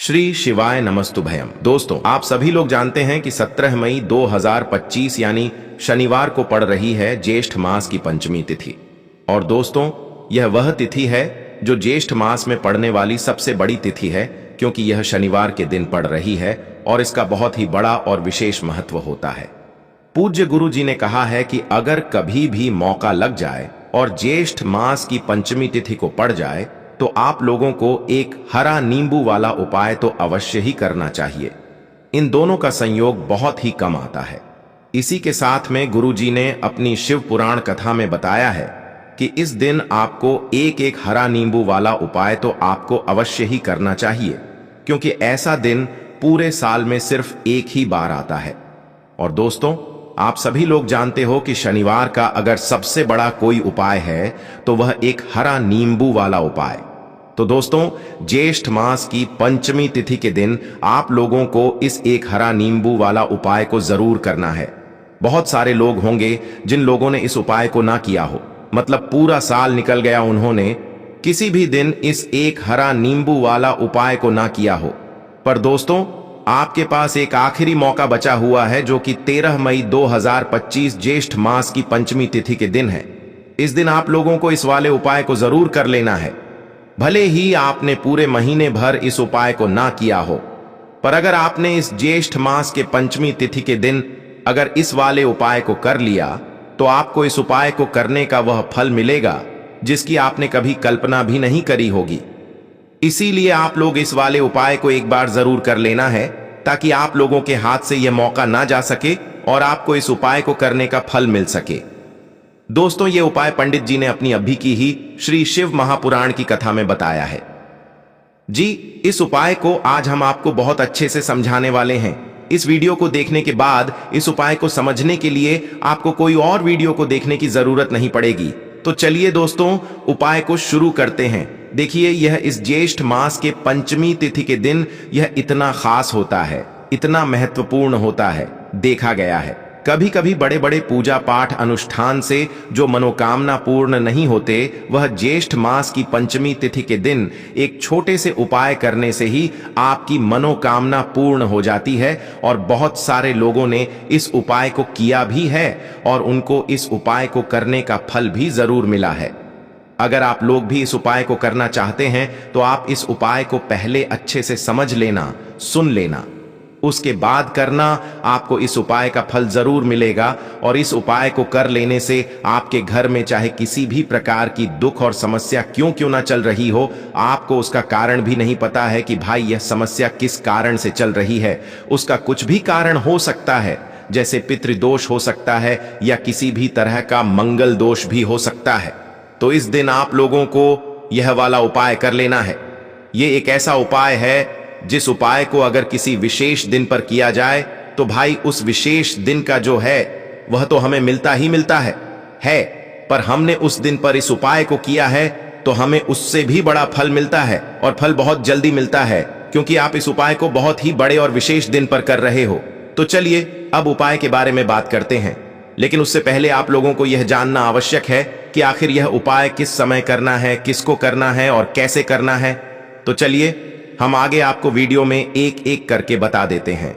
श्री शिवाय नमस्तुभयम। दोस्तों, आप सभी लोग जानते हैं कि 17 मई 2025 यानी शनिवार को पड़ रही है ज्येष्ठ मास की पंचमी तिथि। और दोस्तों, यह वह तिथि है जो ज्येष्ठ मास में पड़ने वाली सबसे बड़ी तिथि है, क्योंकि यह शनिवार के दिन पड़ रही है और इसका बहुत ही बड़ा और विशेष महत्व होता है। पूज्य गुरु जी ने कहा है कि अगर कभी भी मौका लग जाए और ज्येष्ठ मास की पंचमी तिथि को पड़ जाए तो आप लोगों को एक हरा नींबू वाला उपाय तो अवश्य ही करना चाहिए। इन दोनों का संयोग बहुत ही कम आता है। इसी के साथ में गुरु जी ने अपनी शिव पुराण कथा में बताया है कि इस दिन आपको एक हरा नींबू वाला उपाय तो आपको अवश्य ही करना चाहिए, क्योंकि ऐसा दिन पूरे साल में सिर्फ एक ही बार आता है। और दोस्तों, आप सभी लोग जानते हो कि शनिवार का अगर सबसे बड़ा कोई उपाय है तो वह एक हरा नींबू वाला उपाय। तो दोस्तों, ज्येष्ठ मास की पंचमी तिथि के दिन आप लोगों को इस एक हरा नींबू वाला उपाय को जरूर करना है। बहुत सारे लोग होंगे जिन लोगों ने इस उपाय को ना किया हो, मतलब पूरा साल निकल गया, उन्होंने किसी भी दिन इस एक हरा नींबू वाला उपाय को ना किया हो। पर दोस्तों, आपके पास एक आखिरी मौका बचा हुआ है, जो कि 13 मई 2025 ज्येष्ठ मास की पंचमी तिथि के दिन है। इस दिन आप लोगों को इस वाले उपाय को जरूर कर लेना है। भले ही आपने पूरे महीने भर इस उपाय को ना किया हो, पर अगर आपने इस ज्येष्ठ मास के पंचमी तिथि के दिन अगर इस वाले उपाय को कर लिया तो आपको इस उपाय को करने का वह फल मिलेगा जिसकी आपने कभी कल्पना भी नहीं करी होगी। इसीलिए आप लोग इस वाले उपाय को एक बार जरूर कर लेना है, ताकि आप लोगों के हाथ से यह मौका ना जा सके और आपको इस उपाय को करने का फल मिल सके। दोस्तों, यह उपाय पंडित जी ने अपनी अभी की ही श्री शिव महापुराण की कथा में बताया है जी। इस उपाय को आज हम आपको बहुत अच्छे से समझाने वाले हैं। इस वीडियो को देखने के बाद इस उपाय को समझने के लिए आपको कोई और वीडियो को देखने की जरूरत नहीं पड़ेगी। तो चलिए दोस्तों, उपाय को शुरू करते हैं। देखिए, यह इस ज्येष्ठ मास के पंचमी तिथि के दिन यह इतना खास होता है, इतना महत्वपूर्ण होता है। देखा गया है कभी कभी बड़े बड़े पूजा पाठ अनुष्ठान से जो मनोकामना पूर्ण नहीं होते, वह ज्येष्ठ मास की पंचमी तिथि के दिन एक छोटे से उपाय करने से ही आपकी मनोकामना पूर्ण हो जाती है। और बहुत सारे लोगों ने इस उपाय को किया भी है और उनको इस उपाय को करने का फल भी जरूर मिला है। अगर आप लोग भी इस उपाय को करना चाहते हैं तो आप इस उपाय को पहले अच्छे से समझ लेना, सुन लेना, उसके बाद करना। आपको इस उपाय का फल जरूर मिलेगा। और इस उपाय को कर लेने से आपके घर में चाहे किसी भी प्रकार की दुख और समस्या क्यों ना चल रही हो, आपको उसका कारण भी नहीं पता है कि भाई यह समस्या किस कारण से चल रही है। उसका कुछ भी कारण हो सकता है, जैसे पितृदोष हो सकता है या किसी भी तरह का मंगल दोष भी हो सकता है। तो इस दिन आप लोगों को यह वाला उपाय कर लेना है। ये एक ऐसा उपाय है जिस उपाय को अगर किसी विशेष दिन पर किया जाए तो भाई उस विशेष दिन का जो है वह तो हमें मिलता ही मिलता है। पर हमने उस दिन पर इस उपाय को किया है तो हमें उससे भी बड़ा फल मिलता है, और फल बहुत जल्दी मिलता है, क्योंकि आप इस उपाय को बहुत ही बड़े और विशेष दिन पर कर रहे हो। तो चलिए अब उपाय के बारे में बात करते हैं। लेकिन उससे पहले आप लोगों को यह जानना आवश्यक है कि आखिर यह उपाय किस समय करना है, किसको करना है और कैसे करना है। तो चलिए हम आगे आपको वीडियो में एक एक करके बता देते हैं।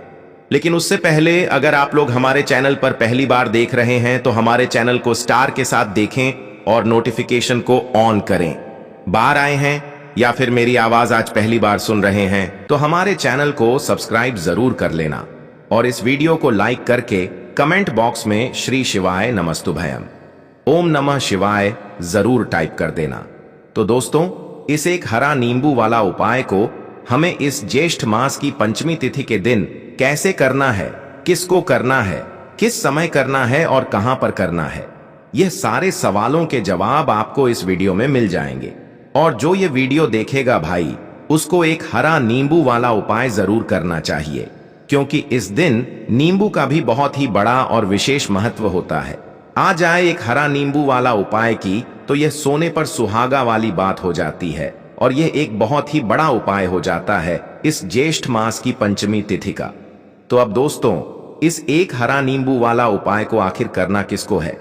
लेकिन उससे पहले अगर आप लोग हमारे चैनल पर पहली बार देख रहे हैं तो हमारे चैनल को स्टार के साथ देखें और नोटिफिकेशन को ऑन करें। बाहर आए हैं या फिर मेरी आवाज आज पहली बार सुन रहे हैं तो हमारे चैनल को सब्सक्राइब जरूर कर लेना, और इस वीडियो को लाइक करके कमेंट बॉक्स में श्री शिवाय नमस्तुभयम, ओम नमः शिवाय जरूर टाइप कर देना। तो दोस्तों, इस एक हरा नींबू वाला उपाय को हमें इस ज्येष्ठ मास की पंचमी तिथि के दिन कैसे करना है, किसको करना है, किस समय करना है और कहां पर करना है, यह सारे सवालों के जवाब आपको इस वीडियो में मिल जाएंगे। और जो ये वीडियो देखेगा भाई, उसको एक हरा नींबू वाला उपाय जरूर करना चाहिए, क्योंकि इस दिन नींबू का भी बहुत ही बड़ा और विशेष महत्व होता है। आ जाए एक हरा नींबू वाला उपाय की तो यह सोने पर सुहागा वाली बात हो जाती है, और यह एक बहुत ही बड़ा उपाय हो जाता है इस ज्येष्ठ मास की पंचमी तिथि का। तो अब दोस्तों, इस एक हरा नींबू वाला उपाय को आखिर करना किसको है,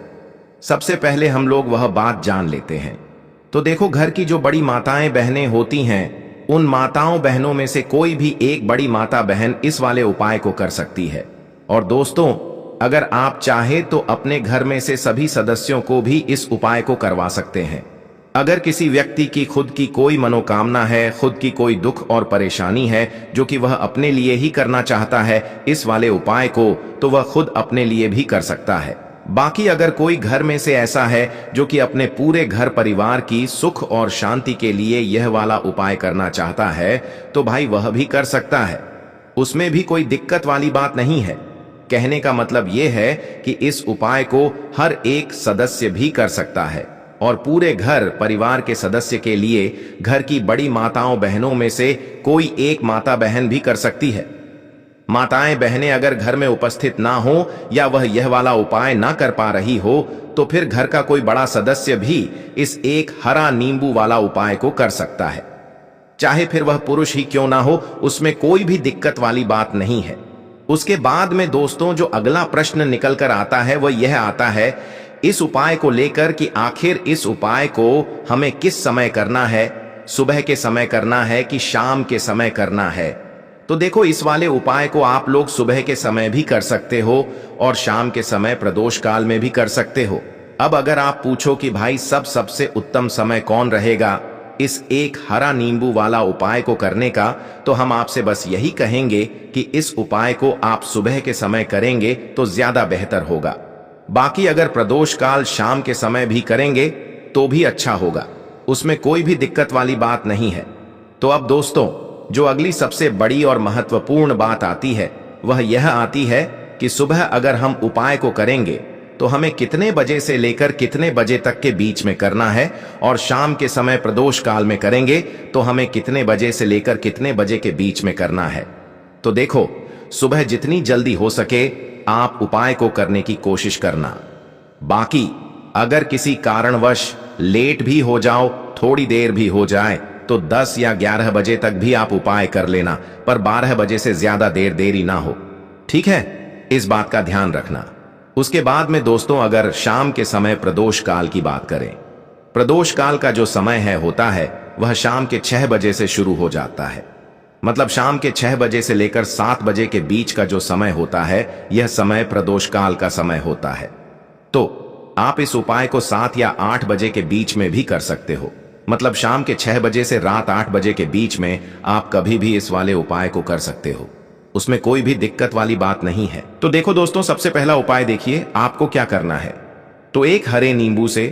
सबसे पहले हम लोग वह बात जान लेते हैं। तो देखो, घर की जो बड़ी माताएं बहनें होती हैं उन माताओं बहनों में से कोई भी एक बड़ी माता बहन इस वाले उपाय को कर सकती है। और दोस्तों, अगर आप चाहे तो अपने घर में से सभी सदस्यों को भी इस उपाय को करवा सकते हैं। अगर किसी व्यक्ति की खुद की कोई मनोकामना है, खुद की कोई दुख और परेशानी है जो कि वह अपने लिए ही करना चाहता है इस वाले उपाय को, तो वह खुद अपने लिए भी कर सकता है। बाकी अगर कोई घर में से ऐसा है जो कि अपने पूरे घर परिवार की सुख और शांति के लिए यह वाला उपाय करना चाहता है, तो भाई वह भी कर सकता है। उसमें भी कोई दिक्कत वाली बात नहीं है। कहने का मतलब यह है कि इस उपाय को हर एक सदस्य भी कर सकता है और पूरे घर परिवार के सदस्य के लिए घर की बड़ी माताओं बहनों में से कोई एक माता बहन भी कर सकती है। माताएं बहनें अगर घर में उपस्थित ना हो या वह यह वाला उपाय ना कर पा रही हो, तो फिर घर का कोई बड़ा सदस्य भी इस एक हरा नींबू वाला उपाय को कर सकता है। चाहे फिर वह पुरुष ही क्यों ना हो, उसमें कोई भी दिक्कत वाली बात नहीं है। उसके बाद में दोस्तों जो अगला प्रश्न निकल कर आता है वह यह आता है इस उपाय को लेकर कि आखिर इस उपाय को हमें किस समय करना है, सुबह के समय करना है कि शाम के समय करना है। तो देखो, इस वाले उपाय को आप लोग सुबह के समय भी कर सकते हो और शाम के समय प्रदोष काल में भी कर सकते हो। अब अगर आप पूछो कि भाई सबसे उत्तम समय कौन रहेगा इस एक हरा नींबू वाला उपाय को करने का, तो हम आपसे बस यही कहेंगे कि इस उपाय को आप सुबह के समय करेंगे तो ज्यादा बेहतर होगा। बाकी अगर प्रदोष काल शाम के समय भी करेंगे तो भी अच्छा होगा, उसमें कोई भी दिक्कत वाली बात नहीं है। तो अब दोस्तों, जो अगली सबसे बड़ी और महत्वपूर्ण बात आती है वह यह आती है कि सुबह अगर हम उपाय को करेंगे तो हमें कितने बजे से लेकर कितने बजे तक के बीच में करना है, और शाम के समय प्रदोष काल में करेंगे तो हमें कितने बजे से लेकर कितने बजे के बीच में करना है। तो देखो, सुबह जितनी जल्दी हो सके आप उपाय को करने की कोशिश करना। बाकी अगर किसी कारणवश लेट भी हो जाओ, थोड़ी देर भी हो जाए, तो 10 या 11 बजे तक भी आप उपाय कर लेना, पर 12 बजे से ज्यादा देरी ना हो। ठीक है, इस बात का ध्यान रखना। उसके बाद में दोस्तों, अगर शाम के समय प्रदोष काल की बात करें, प्रदोष काल का जो समय होता है वह शाम के 6 बजे से शुरू हो जाता है। मतलब शाम के 6 बजे से लेकर 7 बजे के बीच का जो समय होता है, यह समय प्रदोष काल का समय होता है। तो आप इस उपाय को 7 या 8 बजे के बीच में भी कर सकते हो। मतलब शाम के 6 बजे से रात 8 बजे के बीच में आप कभी भी इस वाले उपाय को कर सकते हो, उसमें कोई भी दिक्कत वाली बात नहीं है। तो देखो दोस्तों, सबसे पहला उपाय देखिए आपको क्या करना है। तो एक हरे नींबू से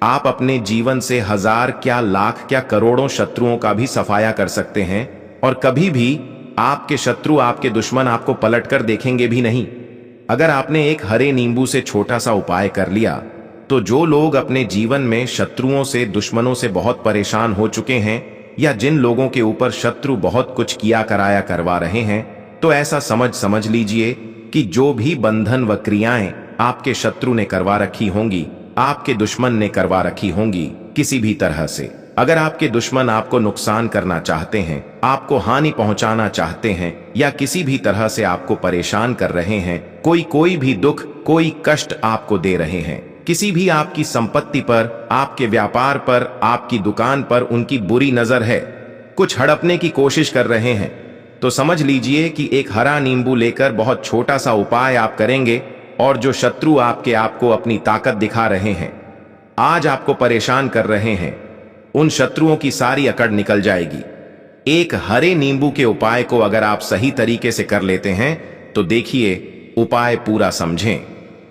आप अपने जीवन से 1000 क्या लाख क्या करोड़ों शत्रुओं का भी सफाया कर सकते हैं, और कभी भी आपके शत्रु, आपके दुश्मन आपको पलटकर देखेंगे भी नहीं। अगर आपने एक हरे नींबू से छोटा सा उपाय कर लिया, तो जो लोग अपने जीवन में शत्रुओं से, दुश्मनों से बहुत परेशान हो चुके हैं, या जिन लोगों के ऊपर शत्रु बहुत कुछ किया कराया करवा रहे हैं, तो ऐसा समझ लीजिए कि जो भी बंधन व क्रियाएं आपके शत्रु ने करवा रखी होंगी, आपके दुश्मन ने करवा रखी होंगी किसी भी तरह से। अगर आपके दुश्मन आपको नुकसान करना चाहते हैं, आपको हानि पहुंचाना चाहते हैं, या किसी भी तरह से आपको परेशान कर रहे हैं, कोई भी दुख, कोई कष्ट आपको दे रहे हैं, किसी भी आपकी संपत्ति पर, आपके व्यापार पर, आपकी दुकान पर उनकी बुरी नजर है, कुछ हड़पने की कोशिश कर रहे हैं, तो समझ लीजिए कि एक हरा नींबू लेकर बहुत छोटा सा उपाय आप करेंगे, और जो शत्रु आपको अपनी ताकत दिखा रहे हैं, आज आपको परेशान कर रहे हैं, उन शत्रुओं की सारी अकड़ निकल जाएगी। एक हरे नींबू के उपाय को अगर आप सही तरीके से कर लेते हैं, तो देखिए, उपाय पूरा समझें,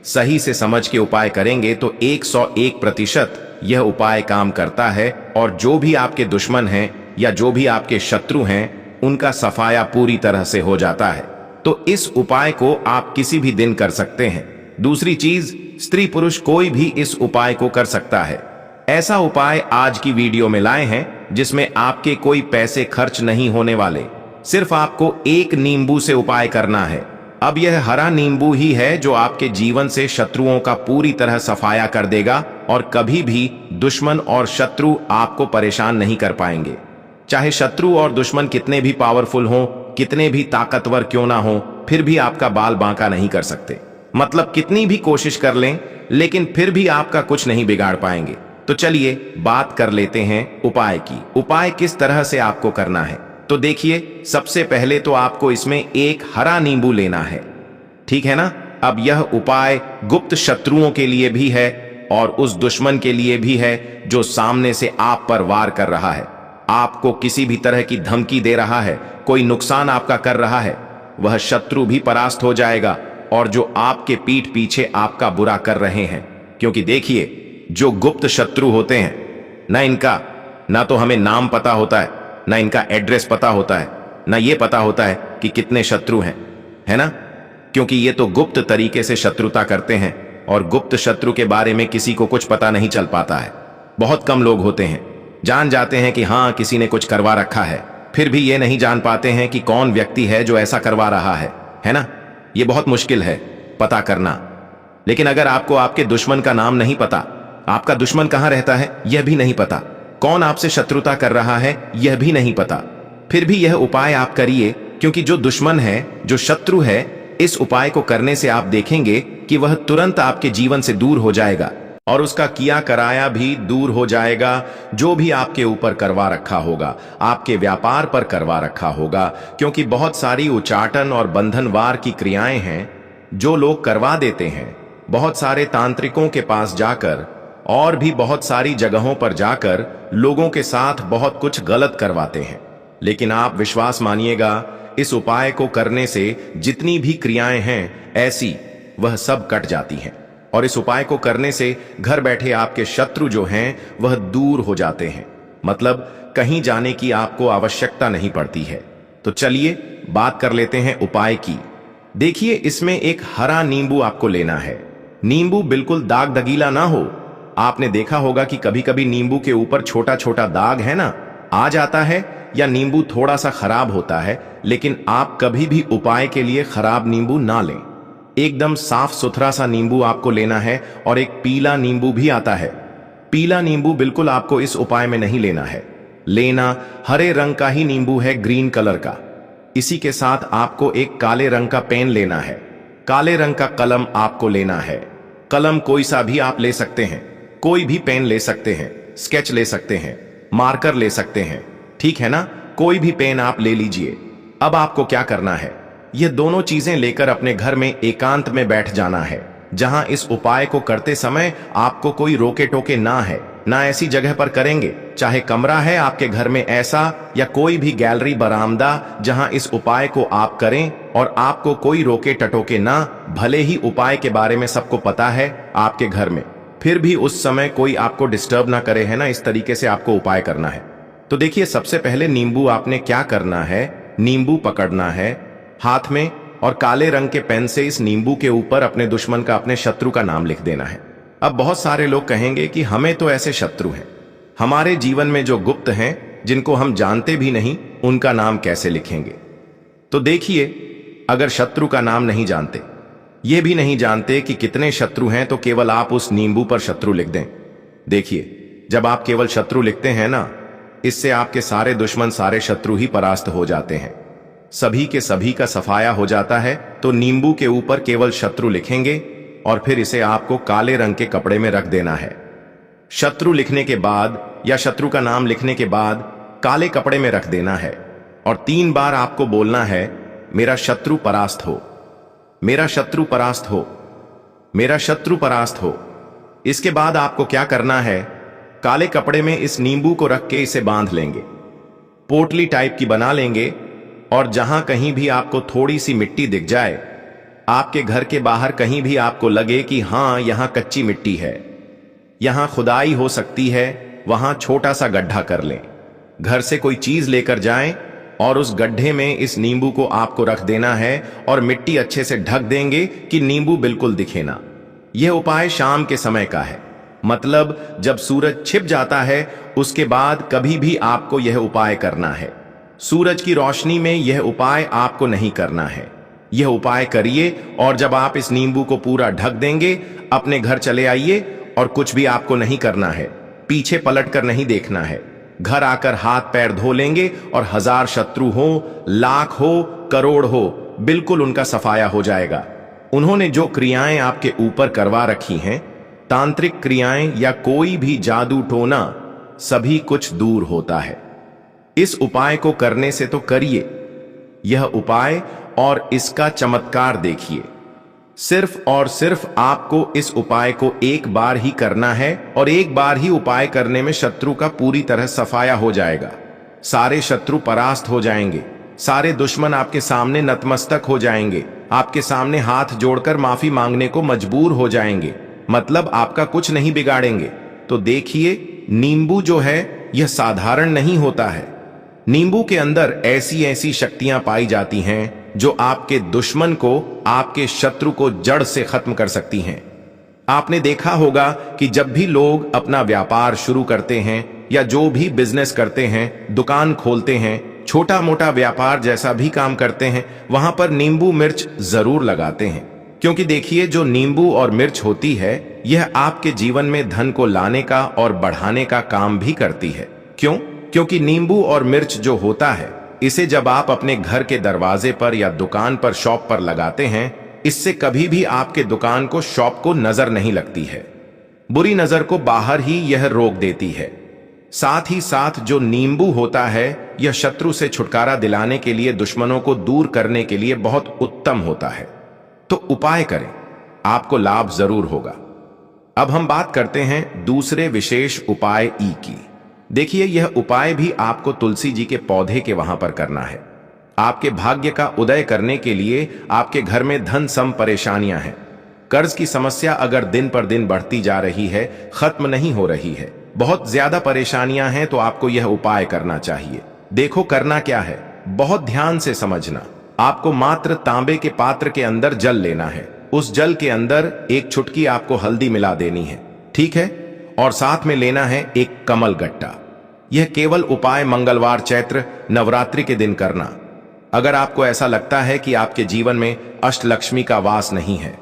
सही से समझ के उपाय करेंगे तो 101% यह उपाय काम करता है, और जो भी आपके दुश्मन हैं या जो भी आपके शत्रु हैं, उनका सफाया पूरी तरह से हो जाता है। तो इस उपाय को आप किसी भी दिन कर सकते हैं। दूसरी चीज, स्त्री पुरुष कोई भी इस उपाय को कर सकता है। ऐसा उपाय आज की वीडियो में लाए हैं जिसमें आपके कोई पैसे खर्च नहीं होने वाले, सिर्फ आपको एक नींबू से उपाय करना है। अब यह हरा नींबू ही है जो आपके जीवन से शत्रुओं का पूरी तरह सफाया कर देगा, और कभी भी दुश्मन और शत्रु आपको परेशान नहीं कर पाएंगे। चाहे शत्रु और दुश्मन कितने भी पावरफुल हों, कितने भी ताकतवर क्यों ना हो, फिर भी आपका बाल बांका नहीं कर सकते। मतलब कितनी भी कोशिश कर लें, लेकिन फिर भी आपका कुछ नहीं बिगाड़ पाएंगे। तो चलिए बात कर लेते हैं उपाय की। उपाय किस तरह से आपको करना है, तो देखिए, सबसे पहले तो आपको इसमें एक हरा नींबू लेना है, ठीक है ना। अब यह उपाय गुप्त शत्रुओं के लिए भी है और उस दुश्मन के लिए भी है जो सामने से आप पर वार कर रहा है, आपको किसी भी तरह की धमकी दे रहा है, कोई नुकसान आपका कर रहा है। वह शत्रु भी परास्त हो जाएगा और जो आपके पीठ पीछे आपका बुरा कर रहे हैं, क्योंकि देखिए, जो गुप्त शत्रु होते हैं ना तो हमें नाम पता होता है, ना इनका एड्रेस पता होता है, ना ये पता होता है कि कितने शत्रु हैं, है ना। क्योंकि ये तो गुप्त तरीके से शत्रुता करते हैं और गुप्त शत्रु के बारे में किसी को कुछ पता नहीं चल पाता है। बहुत कम लोग होते हैं, जान जाते हैं कि हाँ, किसी ने कुछ करवा रखा है, फिर भी ये नहीं जान पाते हैं कि कौन व्यक्ति है जो ऐसा करवा रहा है ना। ये बहुत मुश्किल है पता करना। लेकिन अगर आपको आपके दुश्मन का नाम नहीं पता, आपका दुश्मन कहां रहता है यह भी नहीं पता, कौन आपसे शत्रुता कर रहा है यह भी नहीं पता, फिर भी यह उपाय आप करिए, क्योंकि जो दुश्मन है, जो शत्रु है, इस उपाय को करने से आप देखेंगे कि वह तुरंत आपके जीवन से दूर हो जाएगा और उसका किया कराया भी दूर हो जाएगा। जो भी आपके ऊपर करवा रखा होगा, आपके व्यापार पर करवा रखा होगा, क्योंकि बहुत सारी उचाटन और बंधनवार की क्रियाएं हैं जो लोग करवा देते हैं। बहुत सारे तांत्रिकों के पास जाकर और भी बहुत सारी जगहों पर जाकर लोगों के साथ बहुत कुछ गलत करवाते हैं। लेकिन आप विश्वास मानिएगा, इस उपाय को करने से जितनी भी क्रियाएं हैं ऐसी, वह सब कट जाती हैं और इस उपाय को करने से घर बैठे आपके शत्रु जो हैं वह दूर हो जाते हैं। मतलब कहीं जाने की आपको आवश्यकता नहीं पड़ती है। तो चलिए बात कर लेते हैं उपाय की। देखिए, इसमें एक हरा नींबू आपको लेना है। नींबू बिल्कुल दाग दगीला ना हो। आपने देखा होगा कि कभी कभी नींबू के ऊपर छोटा छोटा दाग है ना, आ जाता है, या नींबू थोड़ा सा खराब होता है। लेकिन आप कभी भी उपाय के लिए खराब नींबू ना लें। एकदम साफ सुथरा सा नींबू आपको लेना है। और एक पीला नींबू भी आता है। पीला नींबू बिल्कुल आपको इस उपाय में नहीं लेना है। लेना हरे रंग का ही नींबू है, ग्रीन कलर का। इसी के साथ आपको एक काले रंग का पेन लेना है। काले रंग का कलम आपको लेना है। कलम कोई सा भी आप ले सकते हैं, कोई भी पेन ले सकते हैं, स्केच ले सकते हैं, मार्कर ले सकते हैं, ठीक है ना। कोई भी पेन आप ले लीजिए। अब आपको क्या करना है, ये दोनों चीजें लेकर अपने घर में एकांत में बैठ जाना है, जहां इस उपाय को करते समय आपको कोई रोके टोके ना है। ना ऐसी जगह पर करेंगे, चाहे कमरा है आपके घर में ऐसा, या कोई भी गैलरी बरामदा, जहां इस उपाय को आप करें और आपको कोई रोके टटोके ना। भले ही उपाय के बारे में सबको पता है आपके घर में, फिर भी उस समय कोई आपको डिस्टर्ब ना करे, है ना। इस तरीके से आपको उपाय करना है। तो देखिए, सबसे पहले नींबू आपने क्या करना है, नींबू पकड़ना है हाथ में और काले रंग के पेन से इस नींबू के ऊपर अपने दुश्मन का, अपने शत्रु का नाम लिख देना है। अब बहुत सारे लोग कहेंगे कि हमें तो ऐसे शत्रु हैं, हमारे जीवन में जो गुप्त हैं, जिनको हम जानते भी नहीं, उनका नाम कैसे लिखेंगे। तो देखिए, अगर शत्रु का नाम नहीं जानते, ये भी नहीं जानते कि कितने शत्रु हैं, तो केवल आप उस नींबू पर शत्रु लिख दें। देखिए, जब आप केवल शत्रु लिखते हैं ना, इससे आपके सारे दुश्मन, सारे शत्रु ही परास्त हो जाते हैं, सभी के सभी का सफाया हो जाता है। तो नींबू के ऊपर केवल शत्रु लिखेंगे और फिर इसे आपको काले रंग के कपड़े में रख देना है। शत्रु लिखने के बाद या शत्रु का नाम लिखने के बाद काले कपड़े में रख देना है और 3 बार आपको बोलना है, मेरा शत्रु परास्त हो, मेरा शत्रु परास्त हो, मेरा शत्रु परास्त हो। इसके बाद आपको क्या करना है, काले कपड़े में इस नींबू को रख के इसे बांध लेंगे, पोटली टाइप की बना लेंगे। और जहां कहीं भी आपको थोड़ी सी मिट्टी दिख जाए, आपके घर के बाहर कहीं भी आपको लगे कि हां, यहां कच्ची मिट्टी है, यहां खुदाई हो सकती है, वहां छोटा सा गड्ढा कर लें। घर से कोई चीज लेकर जाएं और उस गड्ढे में इस नींबू को आपको रख देना है और मिट्टी अच्छे से ढक देंगे कि नींबू बिल्कुल दिखे ना। यह उपाय शाम के समय का है, मतलब जब सूरज छिप जाता है उसके बाद कभी भी आपको यह उपाय करना है। सूरज की रोशनी में यह उपाय आपको नहीं करना है। यह उपाय करिए और जब आप इस नींबू को पूरा ढक देंगे, अपने घर चले आइए और कुछ भी आपको नहीं करना है, पीछे पलट कर नहीं देखना है। घर आकर हाथ पैर धो लेंगे और 1000 शत्रु हो, लाख हो, करोड़ हो, बिल्कुल उनका सफाया हो जाएगा। उन्होंने जो क्रियाएं आपके ऊपर करवा रखी हैं, तांत्रिक क्रियाएं या कोई भी जादू टोना सभी कुछ दूर होता है। इस उपाय को करने से तो करिए यह उपाय और इसका चमत्कार देखिए। सिर्फ और सिर्फ आपको इस उपाय को एक बार ही करना है और एक बार ही उपाय करने में शत्रु का पूरी तरह सफाया हो जाएगा। सारे शत्रु परास्त हो जाएंगे, सारे दुश्मन आपके सामने नतमस्तक हो जाएंगे, आपके सामने हाथ जोड़कर माफी मांगने को मजबूर हो जाएंगे, मतलब आपका कुछ नहीं बिगाड़ेंगे। तो देखिए, नींबू जो है यह साधारण नहीं होता है। नींबू के अंदर ऐसी ऐसी शक्तियां पाई जाती हैं जो आपके दुश्मन को, आपके शत्रु को जड़ से खत्म कर सकती हैं। आपने देखा होगा कि जब भी लोग अपना व्यापार शुरू करते हैं या जो भी बिजनेस करते हैं, दुकान खोलते हैं, छोटा मोटा व्यापार जैसा भी काम करते हैं, वहां पर नींबू मिर्च जरूर लगाते हैं। क्योंकि देखिए, जो नींबू और मिर्च होती है यह आपके जीवन में धन को लाने का और बढ़ाने का काम भी करती है। क्यों? क्योंकि नींबू और मिर्च जो होता है, इसे जब आप अपने घर के दरवाजे पर या दुकान पर, शॉप पर लगाते हैं, इससे कभी भी आपके दुकान को, शॉप को नजर नहीं लगती है। बुरी नजर को बाहर ही यह रोक देती है। साथ ही साथ जो नींबू होता है यह शत्रु से छुटकारा दिलाने के लिए, दुश्मनों को दूर करने के लिए बहुत उत्तम होता है। तो उपाय करें, आपको लाभ जरूर होगा। अब हम बात करते हैं दूसरे विशेष उपाय ई की। देखिए, यह उपाय भी आपको तुलसी जी के पौधे के वहां पर करना है। आपके भाग्य का उदय करने के लिए आपके घर में धन सम परेशानियां हैं। कर्ज की समस्या अगर दिन पर दिन बढ़ती जा रही है, खत्म नहीं हो रही है, बहुत ज्यादा परेशानियां हैं, तो आपको यह उपाय करना चाहिए। देखो करना क्या है, बहुत ध्यान से समझना। आपको मात्र तांबे के पात्र के अंदर जल लेना है। उस जल के अंदर एक चुटकी आपको हल्दी मिला देनी है, ठीक है? और साथ में लेना है एक कमल गट्टा। यह केवल उपाय मंगलवार, चैत्र नवरात्रि के दिन करना। अगर आपको ऐसा लगता है कि आपके जीवन में अष्टलक्ष्मी का वास नहीं है,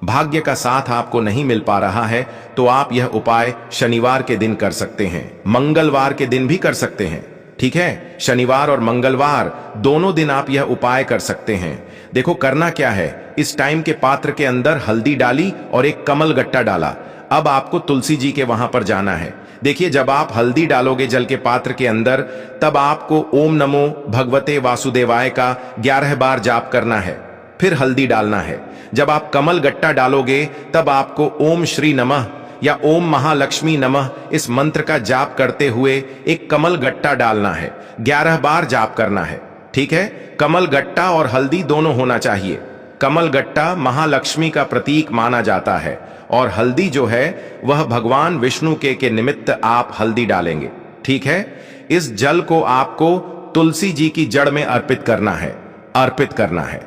भाग्य का साथ आपको नहीं मिल पा रहा है, तो आप यह उपाय शनिवार के दिन कर सकते हैं, मंगलवार के दिन भी कर सकते हैं, ठीक है? शनिवार और मंगलवार दोनों दिन आप यह उपाय कर सकते हैं। देखो करना क्या है, इस टाइम के पात्र के अंदर हल्दी डाली और एक कमल गट्टा डाला। अब आपको तुलसी जी के वहां पर जाना है। देखिए, जब आप हल्दी डालोगे जल के पात्र के अंदर, तब आपको ओम नमो भगवते वासुदेवाय का 11 बार जाप करना है, फिर हल्दी डालना है। जब आप कमल गट्टा डालोगे, तब आपको ओम श्री नमः या ओम महालक्ष्मी नमः इस मंत्र का जाप करते हुए एक कमल गट्टा डालना है, 11 बार जाप करना है, ठीक है? कमल गट्टा और हल्दी दोनों होना चाहिए। कमल गट्टा महालक्ष्मी का प्रतीक माना जाता है और हल्दी जो है वह भगवान विष्णु के निमित्त आप हल्दी डालेंगे, ठीक है? इस जल को आपको तुलसी जी की जड़ में अर्पित करना है, अर्पित करना है।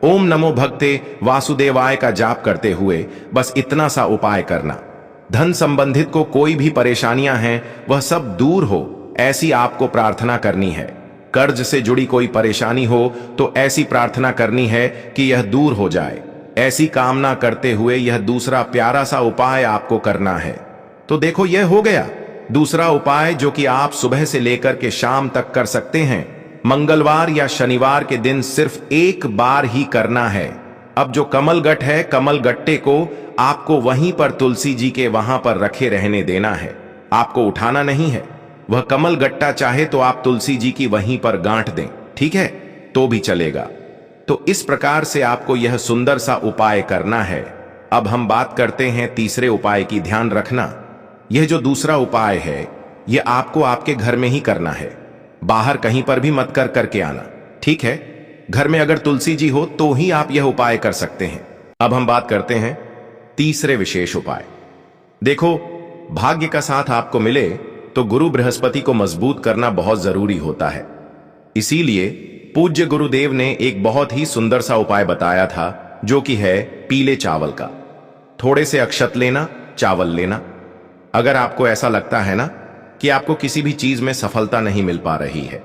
ओम नमो भगते वासुदेवाय का जाप करते हुए बस इतना सा उपाय करना। धन संबंधित को कोई भी परेशानियां हैं वह सब दूर हो, ऐसी आपको प्रार्थना करनी है। कर्ज से जुड़ी कोई परेशानी हो तो ऐसी प्रार्थना करनी है कि यह दूर हो जाए। ऐसी कामना करते हुए यह दूसरा प्यारा सा उपाय आपको करना है। तो देखो, यह हो गया दूसरा उपाय, जो कि आप सुबह से लेकर के शाम तक कर सकते हैं। मंगलवार या शनिवार के दिन सिर्फ एक बार ही करना है। अब जो कमल गट्ट है, कमल गट्टे को आपको वहीं पर तुलसी जी के वहां पर रखे रहने देना है, आपको उठाना नहीं है। वह कमल गट्टा चाहे तो आप तुलसी जी की वहीं पर गांठ दें, ठीक है? तो भी चलेगा। तो इस प्रकार से आपको यह सुंदर सा उपाय करना है। अब हम बात करते हैं तीसरे उपाय की। ध्यान रखना, यह जो दूसरा उपाय है यह आपको आपके घर में ही करना है, बाहर कहीं पर भी मत करके आना, ठीक है? घर में अगर तुलसी जी हो तो ही आप यह उपाय कर सकते हैं। अब हम बात करते हैं तीसरे विशेष उपाय। देखो, भाग्य का साथ आपको मिले तो गुरु बृहस्पति को मजबूत करना बहुत जरूरी होता है। इसीलिए पूज्य गुरुदेव ने एक बहुत ही सुंदर सा उपाय बताया था, जो कि है पीले चावल का। थोड़े से अक्षत लेना, चावल लेना। अगर आपको ऐसा लगता है ना कि आपको किसी भी चीज में सफलता नहीं मिल पा रही है,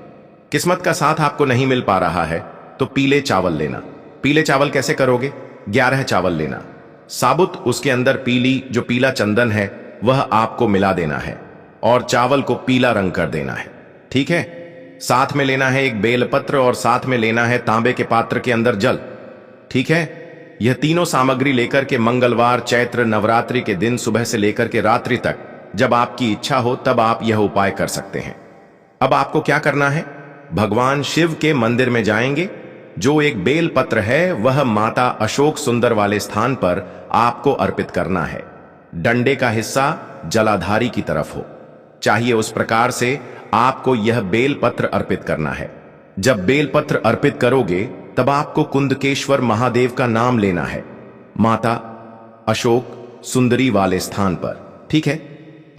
किस्मत का साथ आपको नहीं मिल पा रहा है, तो पीले चावल लेना। पीले चावल कैसे करोगे? 11 चावल लेना, साबुत, उसके अंदर पीली, जो पीला चंदन है वह आपको मिला देना है और चावल को पीला रंग कर देना है, ठीक है? साथ में लेना है एक बेलपत्र और साथ में लेना है तांबे के पात्र के अंदर जल, ठीक है? यह तीनों सामग्री लेकर के मंगलवार चैत्र नवरात्रि के दिन सुबह से लेकर के रात्रि तक जब आपकी इच्छा हो तब आप यह उपाय कर सकते हैं। अब आपको क्या करना है, भगवान शिव के मंदिर में जाएंगे। जो एक बेल पत्र है वह माता अशोक सुंदर वाले स्थान पर आपको अर्पित करना है। डंडे का हिस्सा जलाधारी की तरफ हो, चाहिए उस प्रकार से आपको यह बेल पत्र अर्पित करना है। जब बेल पत्र अर्पित करोगे तब आपको कुंदकेश्वर महादेव का नाम लेना है, माता अशोक सुंदरी वाले स्थान पर। ठीक है।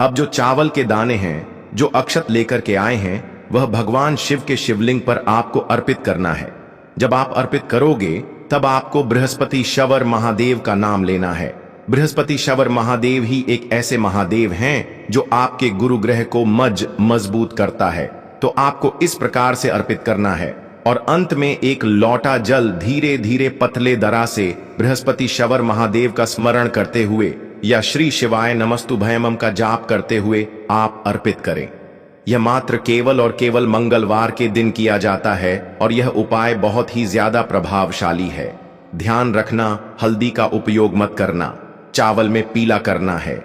अब जो चावल के दाने हैं जो अक्षत लेकर के आए हैं वह भगवान शिव के शिवलिंग पर आपको अर्पित करना है। जब आप अर्पित करोगे तब आपको बृहस्पति शवर महादेव का नाम लेना है। बृहस्पति शवर महादेव ही एक ऐसे महादेव हैं जो आपके गुरु ग्रह को मजबूत करता है। तो आपको इस प्रकार से अर्पित करना है और अंत में एक लौटा जल धीरे धीरे पतले दरा से बृहस्पति शवर महादेव का स्मरण करते हुए या श्री शिवाय नमस्तुभयम का जाप करते हुए आप अर्पित करें। यह मात्र केवल और केवल मंगलवार के दिन किया जाता है और यह उपाय बहुत ही ज्यादा प्रभावशाली है। ध्यान रखना, हल्दी का उपयोग मत करना, चावल में पीला करना है।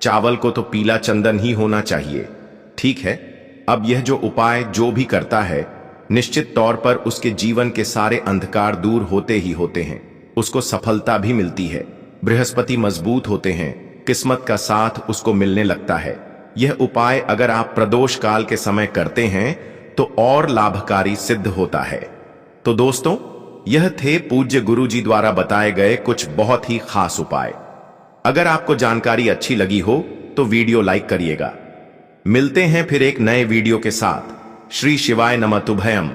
चावल को तो पीला चंदन ही होना चाहिए। ठीक है। अब यह जो उपाय जो भी करता है निश्चित तौर पर उसके जीवन के सारे अंधकार दूर होते ही होते हैं, उसको सफलता भी मिलती है। बृहस्पति मजबूत होते हैं, किस्मत का साथ उसको मिलने लगता है। यह उपाय अगर आप प्रदोष काल के समय करते हैं तो और लाभकारी सिद्ध होता है। तो दोस्तों, यह थे पूज्य गुरु जी द्वारा बताए गए कुछ बहुत ही खास उपाय। अगर आपको जानकारी अच्छी लगी हो तो वीडियो लाइक करिएगा। मिलते हैं फिर एक नए वीडियो के साथ। श्री शिवाय नमः तुभयम।